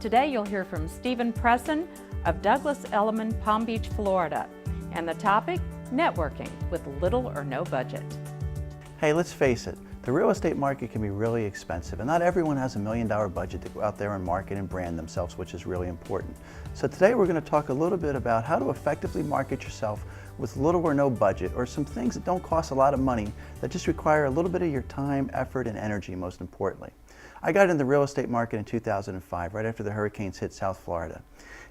Today you'll hear from Stephen Presson of Douglas Elliman, Palm Beach, Florida. And the topic, networking with little or no budget. Hey, let's face it, the real estate market can be really expensive, and not everyone has $1 million budget to go out there and market and brand themselves, which is really important. So today we're going to talk a little bit about how to effectively market yourself with little or no budget, or some things that don't cost a lot of money that just require a little bit of your time, effort, and energy, most importantly. I got in the real estate market in 2005, right after the hurricanes hit South Florida.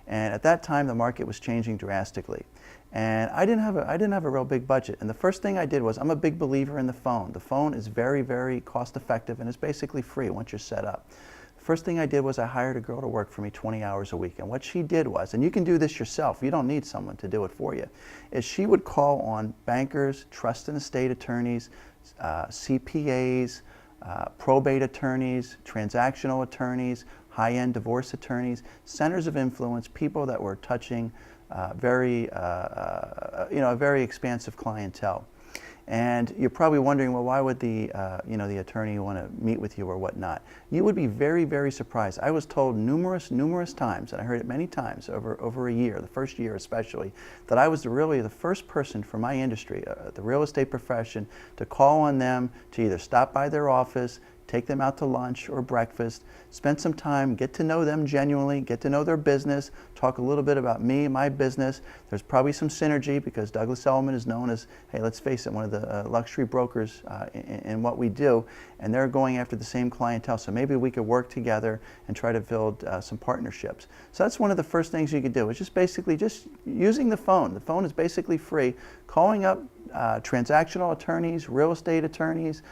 And at that time, the market was changing drastically. And I didn't have a real big budget. And the first thing I did was, I'm a big believer in the phone. The phone is very, very cost effective, and it's basically free once you're set up. The first thing I did was I hired a girl to work for me 20 hours a week. And what she did was, and you can do this yourself, you don't need someone to do it for you, is she would call on bankers, trust and estate attorneys, CPAs, probate attorneys, transactional attorneys, high-end divorce attorneys, centers of influence, people that were touching a very expansive clientele. And you're probably wondering, well, why would the attorney want to meet with you or whatnot? You would be very, very surprised. I was told numerous times, and I heard it many times over a year, the first year especially, that I was really the first person from my industry, the real estate profession, to call on them to either stop by their office, take them out to lunch or breakfast, spend some time, get to know them genuinely, get to know their business, talk a little bit about me and my business. There's probably some synergy because Douglas Elliman is known as, hey, let's face it, one of the luxury brokers in what we do, and they're going after the same clientele. So maybe we could work together and try to build some partnerships. So that's one of the first things you could do, is just basically just using the phone. The phone is basically free. Calling up transactional attorneys, real estate attorneys,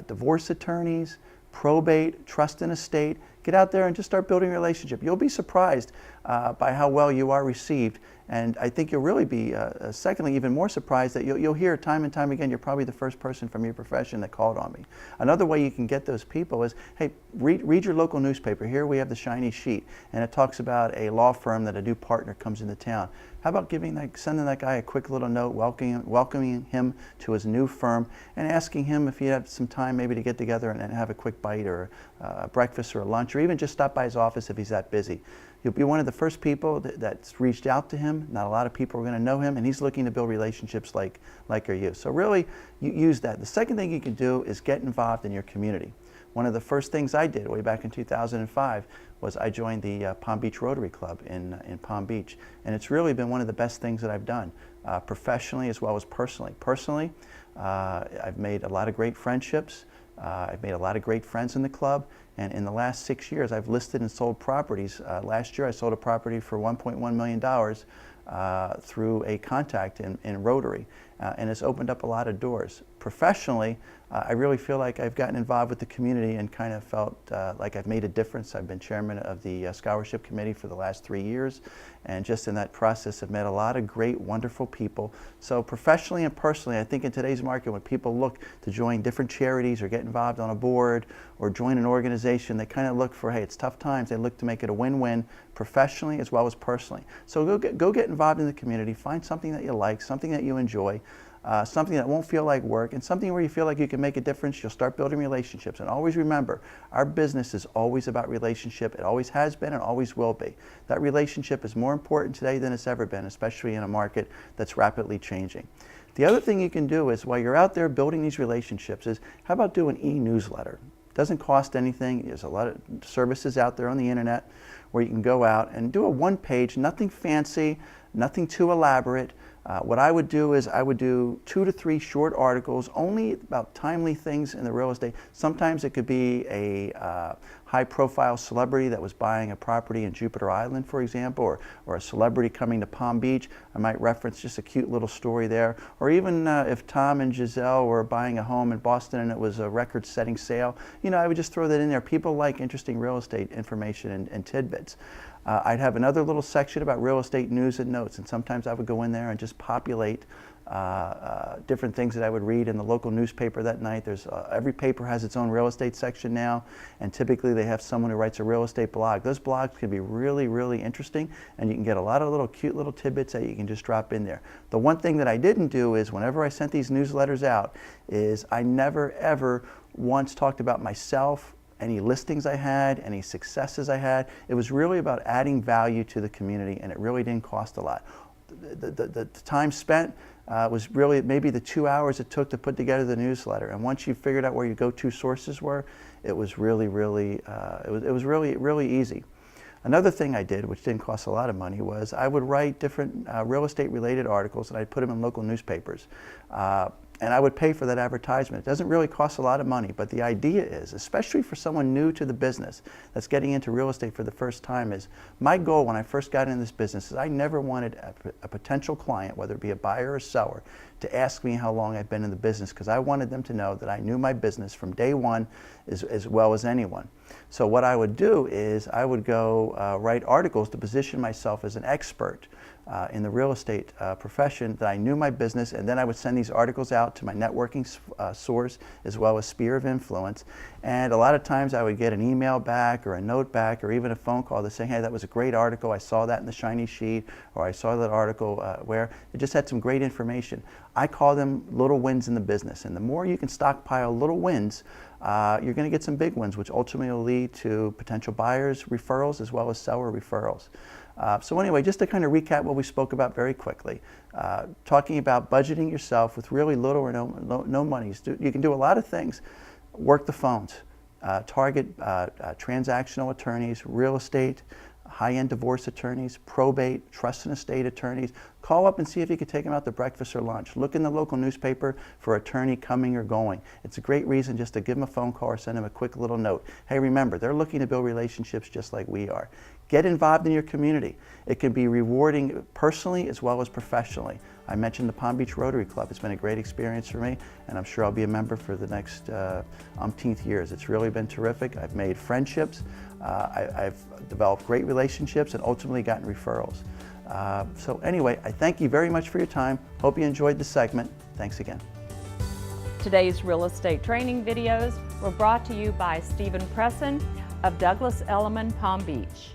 divorce attorneys, probate, trust and estate. Get out there and just start building a relationship. You'll be surprised by how well you are received. And I think you'll really be, secondly, even more surprised that you'll hear time and time again, you're probably the first person from your profession that called on me. Another way you can get those people is, hey, read your local newspaper. Here we have the shiny sheet, and it talks about a law firm that a new partner comes into town. How about sending that guy a quick little note, welcoming him to his new firm, and asking him if he had some time maybe to get together and have a quick bite or a breakfast or a lunch, or even just stop by his office if he's that busy. You'll be one of the first people that's reached out to him. Not a lot of people are going to know him, and he's looking to build relationships like are you. So really, you use that. The second thing you can do is get involved in your community. One of the first things I did way back in 2005 was I joined the Palm Beach Rotary Club in Palm Beach, and it's really been one of the best things that I've done, professionally as well as personally. Personally, I've made a lot of great friendships. I've made a lot of great friends in the club, and in the last 6 years I've listed and sold properties. Last year I sold a property for $1.1 million through a contact in Rotary, and it's opened up a lot of doors. Professionally, I really feel like I've gotten involved with the community and kind of felt like I've made a difference. I've been chairman of the scholarship committee for the last 3 years, and just in that process I've met a lot of great, wonderful people. So professionally and personally, I think in today's market, when people look to join different charities or get involved on a board or join an organization, they kind of look for, hey, it's tough times. They look to make it a win-win professionally as well as personally. So go get involved in the community, find something that you like, something that you enjoy, something that won't feel like work, and something where you feel like you can make a difference. You'll start building relationships. And always remember, our business is always about relationship. It always has been and always will be. That relationship is more important today than it's ever been, especially in a market that's rapidly changing. The other thing you can do is, while you're out there building these relationships, is how about do an e-newsletter? It doesn't cost anything. There's a lot of services out there on the internet where you can go out and do a one-page, nothing fancy, nothing too elaborate. What I would do is I would do 2 to 3 short articles, only about timely things in the real estate. Sometimes it could be a high-profile celebrity that was buying a property in Jupiter Island, for example, or a celebrity coming to Palm Beach. I might reference just a cute little story there. Or even if Tom and Giselle were buying a home in Boston and it was a record-setting sale, I would just throw that in there. People like interesting real estate information and tidbits. I'd have another little section about real estate news and notes, and sometimes I would go in there and just populate different things that I would read in the local newspaper that night. There's every paper has its own real estate section now, and typically they have someone who writes a real estate blog. Those blogs can be really, really interesting, and you can get a lot of little cute little tidbits that you can just drop in there. The one thing that I didn't do is, whenever I sent these newsletters out, is I never ever once talked about myself any listings I had, any successes I had. It was really about adding value to the community, and it really didn't cost a lot. The time spent was really maybe the 2 hours it took to put together the newsletter. And once you figured out where your go-to sources were, it was really, really, really easy. Another thing I did, which didn't cost a lot of money, was I would write different real estate related articles and I'd put them in local newspapers. And I would pay for that advertisement. It doesn't really cost a lot of money, but the idea is, especially for someone new to the business that's getting into real estate for the first time, is my goal when I first got into this business is I never wanted a potential client, whether it be a buyer or seller, to ask me how long I've been in the business, because I wanted them to know that I knew my business from day one as well as anyone. So what I would do is I would go write articles to position myself as an expert in the real estate profession, that I knew my business, and then I would send these articles out to my networking source as well as sphere of influence. And a lot of times I would get an email back or a note back or even a phone call that's saying, hey, that was a great article, I saw that in the shiny sheet, or I saw that article where it just had some great information. I call them little wins in the business, and the more you can stockpile little wins, you're going to get some big wins, which ultimately will lead to potential buyers referrals as well as seller referrals. So anyway, just to kind of recap what we spoke about very quickly, talking about budgeting yourself with really little or no money. You can do a lot of things. Work the phones, target transactional attorneys, real estate, high-end divorce attorneys, probate, trust and estate attorneys. Call up and see if you could take them out to breakfast or lunch. Look in the local newspaper for attorney coming or going. It's a great reason just to give them a phone call or send them a quick little note. Hey, remember, they're looking to build relationships just like we are. Get involved in your community. It can be rewarding personally as well as professionally. I mentioned the Palm Beach Rotary Club. It's been a great experience for me, and I'm sure I'll be a member for the next umpteenth years. It's really been terrific. I've made friendships. I've developed great relationships and ultimately gotten referrals. So anyway, I thank you very much for your time. Hope you enjoyed the segment. Thanks again. Today's real estate training videos were brought to you by Stephen Presson of Douglas Elliman Palm Beach.